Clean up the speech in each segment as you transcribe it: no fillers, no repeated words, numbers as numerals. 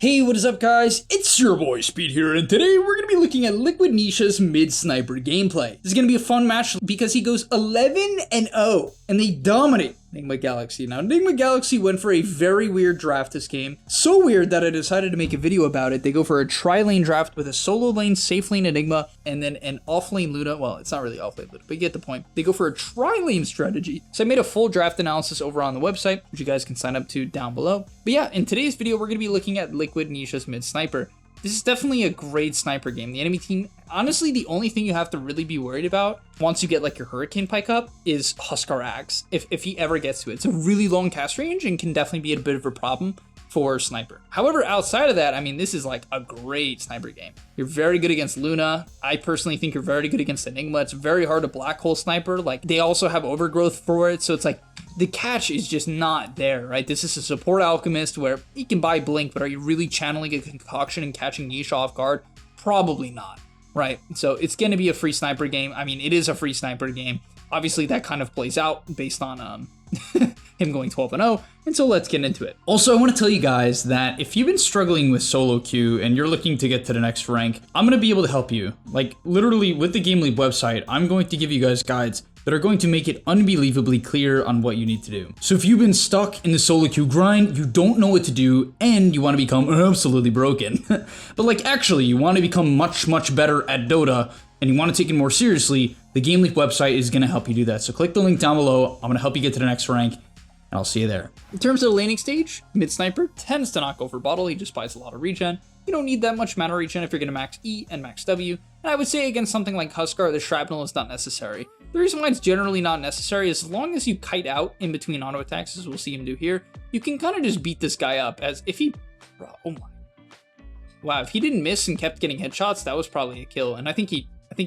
Hey, what is up guys? It's your boy Speed here, and today we're going to be looking at Liquid Nisha's mid-sniper gameplay. This is going to be a fun match because he goes 11-0, and they dominate Enigma Galaxy. Now, Enigma Galaxy went for a very weird draft this game. So weird that I decided to make a video about it. They go for a tri-lane draft with a solo lane, safe lane Enigma, and then an off-lane Luna. Well, it's not really off-lane Luna, but you get the point. They go for a tri-lane strategy. So I made a full draft analysis over on the website, which you guys can sign up to down below. But yeah, in today's video, we're going to be looking at Liquid Nisha's mid-sniper. This is definitely a great sniper game. The enemy team, honestly, the only thing you have to really be worried about once you get like your Hurricane Pike up is Huskar Axe, if he ever gets to it. It's a really long cast range and can definitely be a bit of a problem for sniper. However, outside of that, I mean, this is like a great sniper game. You're very good against Luna. I personally think you're very good against Enigma. It's very hard to black hole sniper. Like, they also have overgrowth for it, so it's like the catch is just not there, right? This is a support alchemist where he can buy blink, but are you really channeling a concoction and catching Nisha off guard? Probably not, right? So it's going to be a free sniper game. I mean, it is a free sniper game. Obviously, that kind of plays out based on him going 12-0, and so let's get into it. Also, I want to tell you guys that if you've been struggling with solo queue and you're looking to get to the next rank, I'm going to be able to help you. Like, literally, with the gameleap website, I'm going to give you guys guides that are going to make it unbelievably clear on what you need to do. So if you've been stuck in the solo queue grind, you don't know what to do, and you want to become absolutely broken, but like actually you want to become much better at Dota, and you want to take it more seriously, the gameleap website is going to help you do that. So click the link down below. I'm going to help you get to the next rank, and I'll see you there. In terms of the laning stage, mid-sniper tends to not go for bottle. He just buys a lot of regen. You don't need that much mana regen if you're going to max E and max W. And I would say against something like Huskar, the shrapnel is not necessary. The reason why it's generally not necessary is as long as you kite out in between auto attacks, as we'll see him do here, you can kind of just beat this guy up. As if he, bro, oh my, wow, if he didn't miss and kept getting headshots, that was probably a kill. And I think he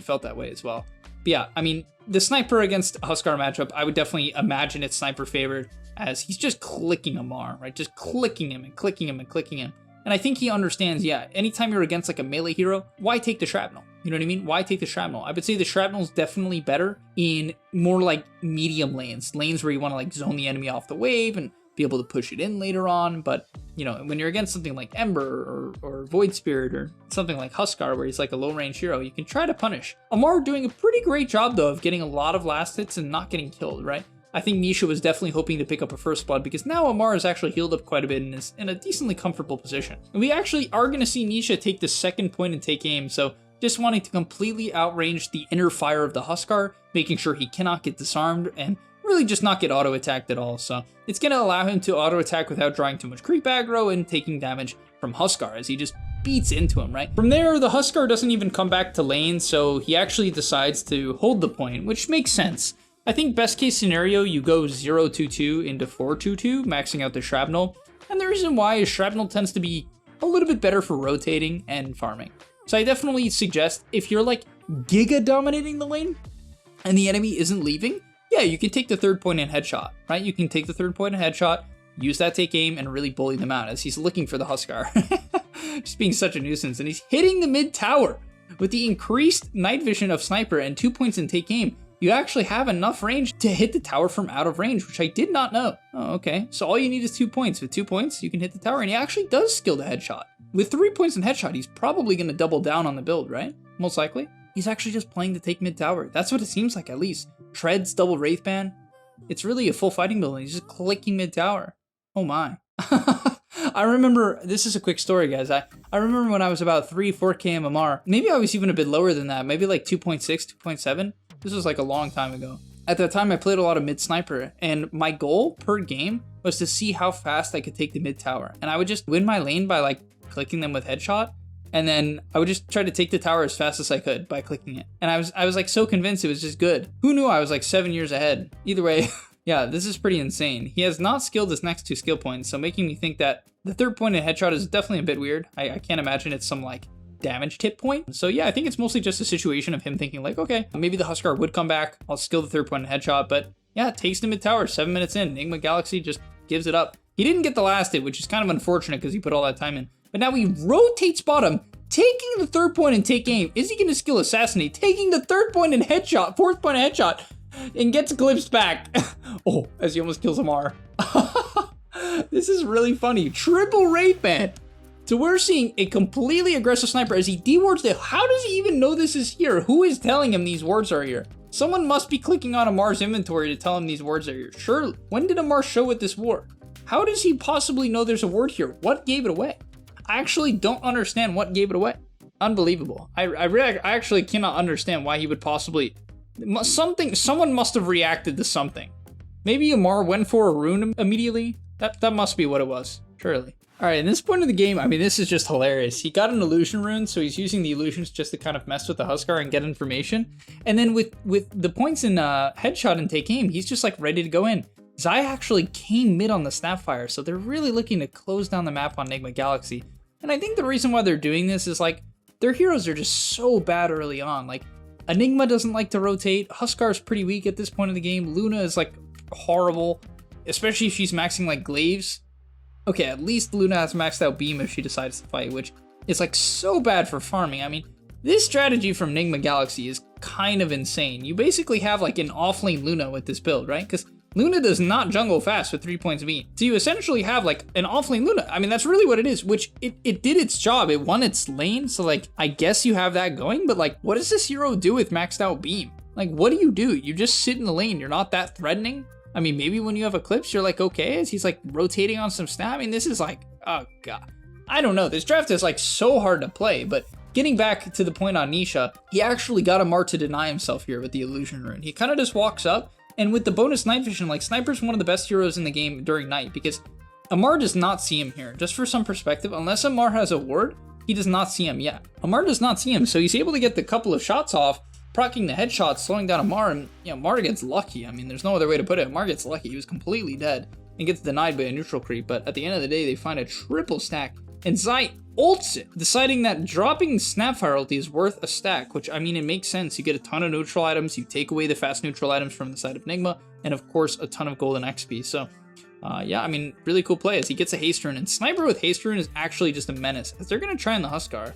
felt that way as well. But yeah, I mean, the sniper against Huskar matchup, I would definitely imagine it's sniper favored, as he's just clicking MMR, right? Just clicking him and clicking him and clicking him. And I think he understands, yeah, anytime you're against like a melee hero, why take the shrapnel? You know what I mean? Why take the shrapnel? I would say the shrapnel is definitely better in more like medium lanes where you want to like zone the enemy off the wave and be able to push it in later on. But, you know, when you're against something like Ember or Void Spirit or something like Huskar, where he's like a low range hero, you can try to punish. MMR doing a pretty great job though of getting a lot of last hits and not getting killed, right? I think Nisha was definitely hoping to pick up a first blood because now MMR is actually healed up quite a bit and is in a decently comfortable position. And we actually are going to see Nisha take the second point and take aim, so just wanting to completely outrange the inner fire of the Huskar, making sure he cannot get disarmed and really just not get auto-attacked at all. So it's going to allow him to auto-attack without drawing too much creep aggro and taking damage from Huskar as he just beats into him, right? From there, the Huskar doesn't even come back to lane, so he actually decides to hold the point, which makes sense. I think best case scenario, you go 0-2-2 into 4-2-2, maxing out the shrapnel. And the reason why is shrapnel tends to be a little bit better for rotating and farming. So I definitely suggest if you're like giga dominating the lane and the enemy isn't leaving, yeah, you can take the third point and headshot, right? You can take the third point and headshot, use that take aim, and really bully them out as he's looking for the Huskar. Just being such a nuisance. And he's hitting the mid tower. With the increased night vision of sniper and 2 points in take aim, you actually have enough range to hit the tower from out of range, which I did not know. Oh, okay. So all you need is 2 points. With 2 points, you can hit the tower, and he actually does skill the headshot. With 3 points in headshot, he's probably going to double down on the build, right? Most likely. He's actually just playing to take mid tower. That's what it seems like, at least. Treads, double Wraithband. It's really a full fighting build, and he's just clicking mid tower. Oh my. I remember, this is a quick story, guys. I remember when I was about 3-4k MMR. Maybe I was even a bit lower than that. Maybe like 2.6, 2.7. This was like a long time ago. At that time, I played a lot of mid-sniper, and my goal per game was to see how fast I could take the mid-tower. And I would just win my lane by like clicking them with headshot, and then I would just try to take the tower as fast as I could by clicking it. And I was like so convinced it was just good. Who knew I was like 7 years ahead? Either way, yeah, this is pretty insane. He has not skilled his next 2 skill points, so making me think that the third point in headshot is definitely a bit weird. I can't imagine it's some like damage tip point. So yeah, I think it's mostly just a situation of him thinking like, okay, maybe the Huskar would come back. I'll skill the third point in headshot, but yeah, it takes the mid tower 7 minutes in. Enigma Galaxy just gives it up. He didn't get the last hit, which is kind of unfortunate because he put all that time in. But now he rotates bottom, taking the third point and take aim. Is he going to skill assassinate? Taking the third point and headshot, fourth point and headshot, and gets glimpsed back. Oh, as he almost kills MR. This is really funny. Triple Wraithband. So we're seeing a completely aggressive sniper as he dewards the... How does he even know this is here? Who is telling him these wards are here? Someone must be clicking on Amar's inventory to tell him these wards are here. Sure, when did Amar show with this ward? How does he possibly know there's a ward here? What gave it away? I actually don't understand what gave it away. Unbelievable. I actually cannot understand why he would possibly... Someone must have reacted to something. Maybe Amar went for a rune immediately? That must be what it was, surely. All right, in this point of the game, I mean, this is just hilarious. He got an illusion rune, so he's using the illusions just to kind of mess with the Huskar and get information. And then with the points in headshot and take aim, he's just like ready to go in. Zai actually came mid on the Snapfire, so they're really looking to close down the map on Enigma Galaxy. And I think the reason why they're doing this is like, their heroes are just so bad early on. Like, Enigma doesn't like to rotate, Huskar's pretty weak at this point of the game, Luna is like horrible, especially if she's maxing like glaives. Okay, at least Luna has maxed out beam if she decides to fight, which is like so bad for farming. I mean, this strategy from Enigma Galaxy is kind of insane. You basically have like an offlane Luna with this build, right? Because Luna does not jungle fast with 3 points of beam. So you essentially have like an offlane Luna. I mean, that's really what it is, which it did its job. It won its lane. So like, I guess you have that going, but like, what does this hero do with maxed out beam? Like, what do? You just sit in the lane. You're not that threatening. I mean, maybe when you have Eclipse, you're like, okay, as he's like rotating on some snap. I mean, this is like, oh God. I don't know. This draft is like so hard to play, but getting back to the point on Nisha, he actually got Amar to deny himself here with the illusion rune. He kind of just walks up, and with the bonus night vision, like Sniper's one of the best heroes in the game during night because Amar does not see him here. Just for some perspective, unless Amar has a ward, he does not see him yet. Amar does not see him, so he's able to get the couple of shots off, proccing the headshots, slowing down Amar, and Amar gets lucky. I mean, there's no other way to put it. Amar gets lucky. He was completely dead and gets denied by a neutral creep, but at the end of the day, they find a triple stack, and Zai ults it, deciding that dropping Snapfire ulti is worth a stack, which, I mean, it makes sense. You get a ton of neutral items, you take away the fast neutral items from the side of Enigma, and of course, a ton of golden XP. So, yeah, I mean, really cool play as he gets a haste rune, and Sniper with haste rune is actually just a menace, as they're going to try in the Huskar.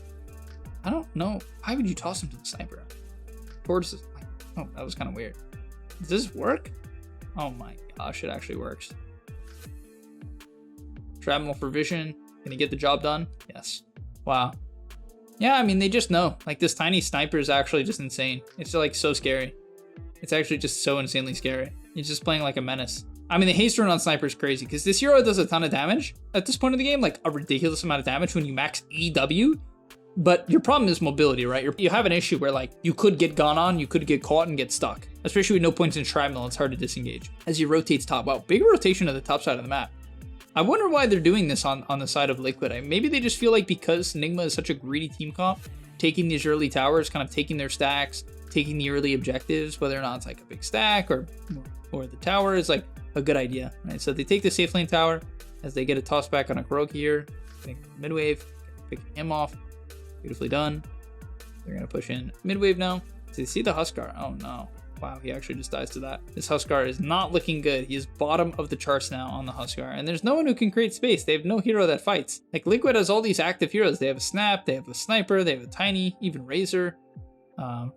I don't know. Why would you toss him to the Sniper? Towards this, oh, that was kind of weird. Does this work? Oh my gosh, it actually works. Shrapnel for vision. Can he get the job done? Yes. Wow. Yeah, I mean, they just know. Like, this tiny sniper is actually just insane. It's just, like, so scary. It's actually just so insanely scary. He's just playing like a menace. I mean, the haste run on sniper is crazy because this hero does a ton of damage at this point of the game, like a ridiculous amount of damage when you max EW. But your problem is mobility, right? You have an issue where like you could get gone on, you could get caught and get stuck. Especially with no points in shrapnel, it's hard to disengage. As he rotates top, wow, big rotation to the top side of the map. I wonder why they're doing this on the side of Liquid. Maybe they just feel like because Enigma is such a greedy team comp, taking these early towers, kind of taking their stacks, taking the early objectives, whether or not it's like a big stack or the tower is like a good idea, right? So they take the safe lane tower as they get a toss back on a Kurok here, getting mid-wave, picking him off. Beautifully done. They're going to push in mid-wave now. So you see the Huskar. Oh no. Wow, he actually just dies to that. This Huskar is not looking good. He is bottom of the charts now on the Huskar. And there's no one who can create space. They have no hero that fights. Like, Liquid has all these active heroes. They have a Snap, they have a Sniper, they have a Tiny, even Razor.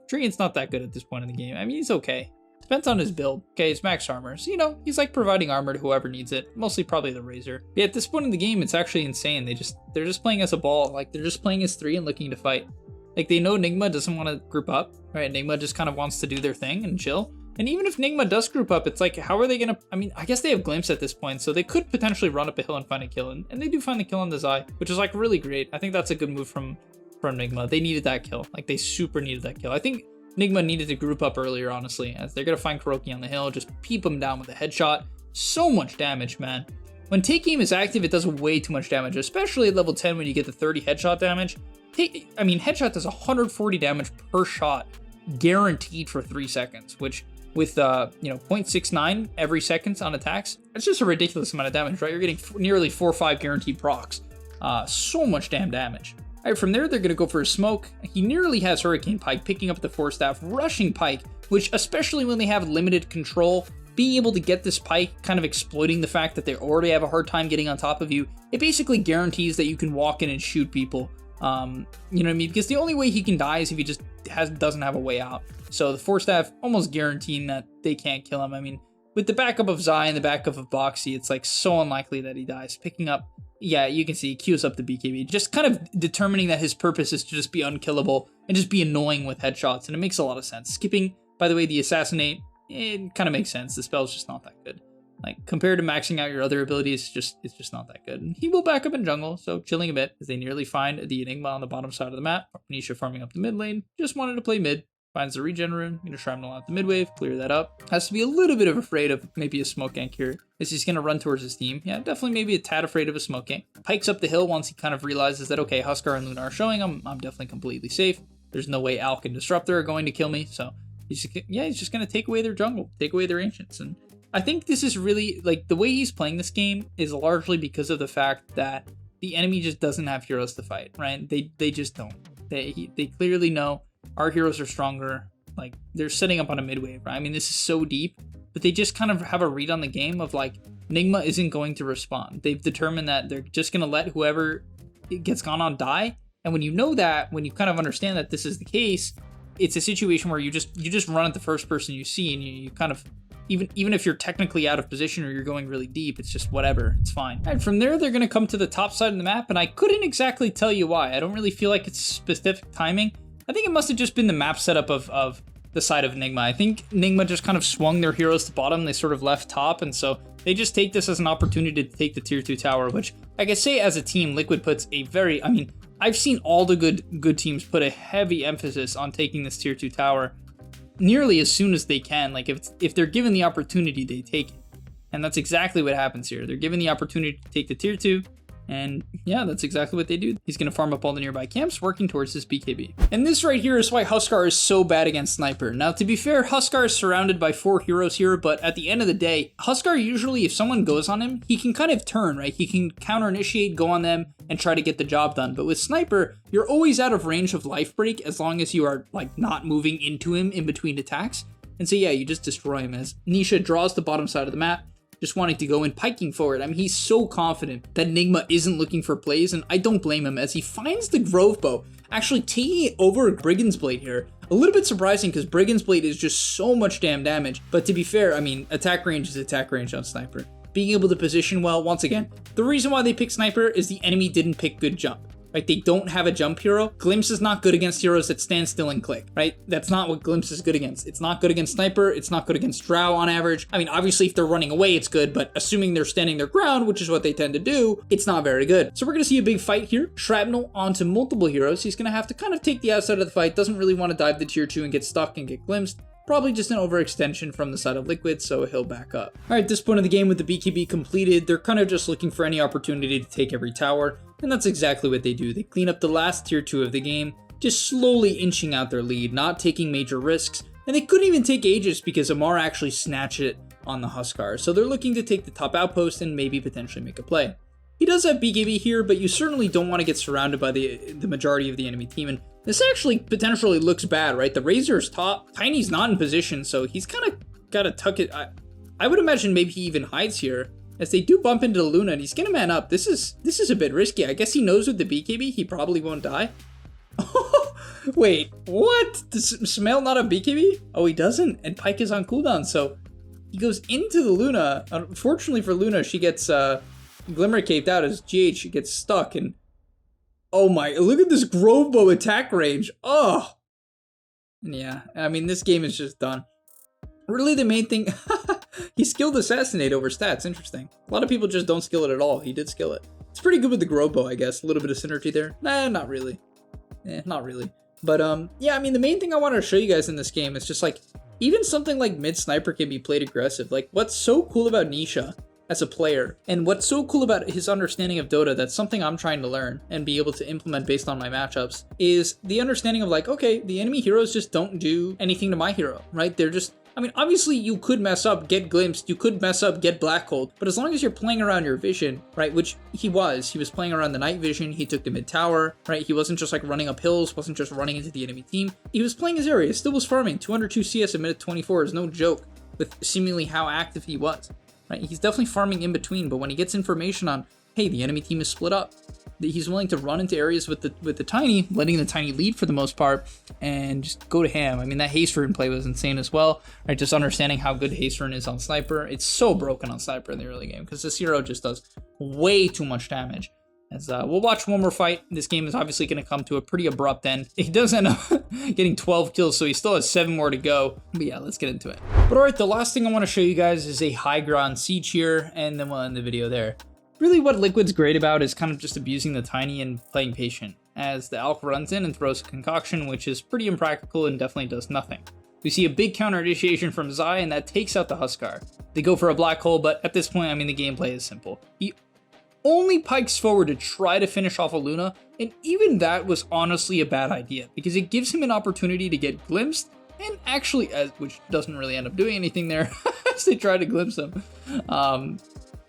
Treant's not that good at this point in the game. I mean, he's okay. Depends on his build. Okay, he's max armor. So, you know, he's like providing armor to whoever needs it. Mostly probably the Razor. But yeah, at this point in the game, it's actually insane. They're just playing as a ball. Like, they're just playing as 3 and looking to fight. Like, they know Enigma doesn't want to group up, right? Enigma just kind of wants to do their thing and chill. And even if Enigma does group up, it's like, how are they going to... I mean, I guess they have Glimpse at this point, so they could potentially run up a hill and find a kill. And they do find the kill on the Zai, which is, like, really great. I think that's a good move from Enigma. They needed that kill. Like, they super needed that kill. I think Enigma needed to group up earlier, honestly, as they're going to find Kuroki on the hill, just peep him down with a headshot. So much damage, man. When Take Aim is active, it does way too much damage, especially at level 10 when you get the 30 headshot damage. I mean, headshot does 140 damage per shot, guaranteed for 3 seconds, which with, 0.69 every second on attacks, that's just a ridiculous amount of damage, right? You're getting nearly 4 or 5 guaranteed procs. So much damn damage. All right, from there, they're going to go for a smoke. He nearly has Hurricane Pike, picking up the 4-staff, rushing Pike, which, especially when they have limited control, being able to get this Pike, kind of exploiting the fact that they already have a hard time getting on top of you, it basically guarantees that you can walk in and shoot people. You know what I mean? Because the only way he can die is if he just doesn't have a way out. So the 4-staff almost guaranteeing that they can't kill him. I mean, with the backup of Zai and the backup of Boxy, it's like so unlikely that he dies. Picking up yeah, you can see he queues up the BKB, just kind of determining that his purpose is to just be unkillable and just be annoying with headshots, and it makes a lot of sense. Skipping, by the way, the assassinate, it kind of makes sense. The spell's just not that good. Like, compared to maxing out your other abilities, it's just not that good. And he will back up in jungle, so chilling a bit as they nearly find the Enigma on the bottom side of the map. Nisha farming up the mid lane, just wanted to play mid. Finds the regen rune, gonna shrapnel out the mid wave, clear that up. Has to be a little bit afraid of maybe a smoke gank here, as he's gonna run towards his team. Yeah, definitely maybe a tad afraid of a smoke gank. Pikes up the hill once he kind of realizes that, okay, Huskar and Luna are showing him, I'm definitely completely safe. There's no way Alk and Disruptor are going to kill me, so he's just gonna take away their jungle, take away their ancients. And I think this is really, like, the way he's playing this game is largely because of the fact that the enemy just doesn't have heroes to fight, right? They just don't. They clearly know our heroes are stronger. Like, they're setting up on a mid wave, right? I mean, this is so deep, but they just kind of have a read on the game of, like, Nigma isn't going to respond. They've determined that they're just going to let whoever gets gone on die. And when you know that, when you kind of understand that this is the case, it's a situation where you just run at the first person you see, and you kind of, even if you're technically out of position or you're going really deep, it's just whatever, it's fine. And from there, they're going to come to the top side of the map, and I couldn't exactly tell you why. I don't really feel like it's specific timing. I think it must have just been the map setup of the side of Enigma. I think Enigma just kind of swung their heroes to bottom. They sort of left top, and so they just take this as an opportunity to take the tier 2 tower, which I can say as a team, Liquid puts a very, I mean, I've seen all the good teams put a heavy emphasis on taking this tier 2 tower nearly as soon as they can. Like, if they're given the opportunity, they take it. And that's exactly what happens here. They're given the opportunity to take the tier 2, and yeah, that's exactly what they do. He's going to farm up all the nearby camps, working towards his BKB. And this right here is why Huskar is so bad against Sniper. Now, to be fair, Huskar is surrounded by 4 heroes here, but at the end of the day, Huskar usually, if someone goes on him, he can kind of turn, right? He can counter-initiate, go on them, and try to get the job done. But with Sniper, you're always out of range of life break as long as you are, like, not moving into him in between attacks. And so yeah, you just destroy him as Nisha draws the bottom side of the map, just wanting to go in, piking forward. I mean, he's so confident that Enigma isn't looking for plays, and I don't blame him as he finds the Grove Bow, actually taking it over Brigand's Blade here. A little bit surprising because Brigand's Blade is just so much damn damage, but to be fair, I mean, attack range is attack range on Sniper. Being able to position well, once again, the reason why they pick Sniper is the enemy didn't pick good jump. Right, they don't have a jump hero. Glimpse is not good against heroes that stand still and click, right? That's not what Glimpse is good against. It's not good against Sniper. It's not good against Drow on average. I mean, obviously, if they're running away, it's good, but assuming they're standing their ground, which is what they tend to do, it's not very good. So we're going to see a big fight here. Shrapnel onto multiple heroes. He's going to have to kind of take the outside of the fight. Doesn't really want to dive the tier 2 and get stuck and get glimpsed. Probably just an overextension from the side of Liquid, so he'll back up. All right, at this point of the game with the BKB completed, they're kind of just looking for any opportunity to take every tower, and that's exactly what they do. They clean up the last tier 2 of the game, just slowly inching out their lead, not taking major risks, and they couldn't even take Aegis because Amar actually snatched it on the Huskar, so they're looking to take the top outpost and maybe potentially make a play. He does have BKB here, but you certainly don't want to get surrounded by the majority of the enemy team, and this actually potentially looks bad, right? The Razor's top, Tiny's not in position, so he's kind of got to tuck it. I would imagine maybe he even hides here, as they do bump into the Luna, and he's gonna man up. This is a bit risky. I guess he knows with the BKB, he probably won't die. Wait, what? Does Smail not have BKB? Oh, he doesn't, and Pyke is on cooldown, so he goes into the Luna. Unfortunately for Luna, she gets Glimmer caped out as GH gets stuck, and oh my, look at this Grove Bow attack range. Oh, yeah, I mean, this game is just done. Really, the main thing, he skilled Assassinate over stats. Interesting. A lot of people just don't skill it at all. He did skill it. It's pretty good with the Grove Bow, I guess. A little bit of synergy there. Nah, not really. Not really. But yeah, I mean, the main thing I wanted to show you guys in this game is just like, even something like mid Sniper can be played aggressive. Like, what's so cool about Nisha as a player, and what's so cool about his understanding of Dota, that's something I'm trying to learn and be able to implement based on my matchups, is the understanding of like, okay, the enemy heroes just don't do anything to my hero, right? They're just, I mean, obviously you could mess up, get glimpsed, you could mess up, get black hole, but as long as you're playing around your vision, right, which he was playing around the night vision, he took the mid tower, right, he wasn't just like running up hills, wasn't just running into the enemy team, he was playing his area, still was farming. 202 CS a minute 24 is no joke with seemingly how active he was. Right, he's definitely farming in between, but when he gets information on, hey, the enemy team is split up, that he's willing to run into areas with the Tiny, letting the Tiny lead for the most part, and just go to ham. I mean, that haste rune play was insane as well, right? Just understanding how good haste rune is on Sniper. It's so broken on Sniper in the early game because this hero just does way too much damage. As we'll watch one more fight. This game is obviously going to come to a pretty abrupt end. He does end up getting 12 kills, so he still has 7 more to go. But yeah, let's get into it. But alright, the last thing I want to show you guys is a high ground siege here, and then we'll end the video there. Really what Liquid's great about is kind of just abusing the Tiny and playing patient, as the Alk runs in and throws a concoction, which is pretty impractical and definitely does nothing. We see a big counter initiation from Zai, and that takes out the Huskar. They go for a black hole, but at this point, I mean, the gameplay is simple. He only pikes forward to try to finish off a Luna, and even that was honestly a bad idea, because it gives him an opportunity to get glimpsed, and actually, which doesn't really end up doing anything there, as they try to glimpse him.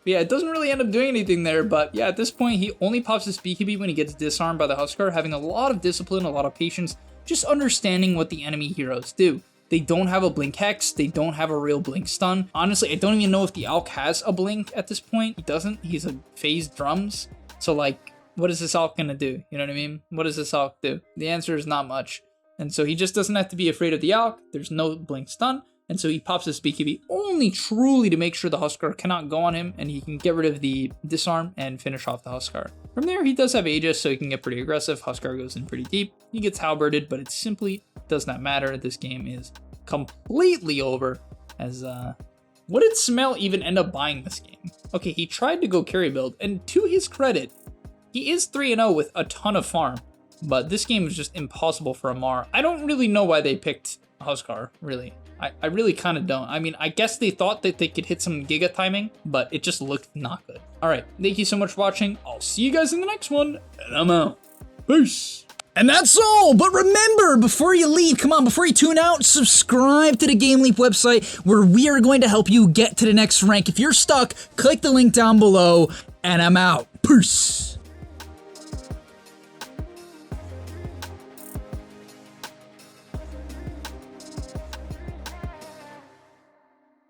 Yeah, it doesn't really end up doing anything there, but yeah, at this point, he only pops his BKB when he gets disarmed by the Huskar, having a lot of discipline, a lot of patience, just understanding what the enemy heroes do. They don't have a Blink Hex, they don't have a real Blink Stun. Honestly, I don't even know if the Alk has a Blink at this point. He doesn't, he's a phased drums. So like, what is this Alk gonna do? You know what I mean? What does this Alk do? The answer is not much. And so he just doesn't have to be afraid of the Alk. There's no Blink Stun. And so he pops his BKB only truly to make sure the Huskar cannot go on him, and he can get rid of the disarm and finish off the Huskar. From there, he does have Aegis, so he can get pretty aggressive. Huskar goes in pretty deep. He gets halberded, but it simply does not matter. This game is completely over. As what did Smell even end up buying this game? Okay, he tried to go carry build, and to his credit, he is 3-0 with a ton of farm, but this game is just impossible for MMR. I don't really know why they picked Huskar, really. I really kind of don't. I mean, I guess they thought that they could hit some Giga timing, but it just looked not good. All right, thank you so much for watching. I'll see you guys in the next one, and I'm out. Peace. And that's all, but remember, before you leave, come on, before you tune out, subscribe to the gameleap website, where we are going to help you get to the next rank. If you're stuck, click the link down below, and I'm out. Peace.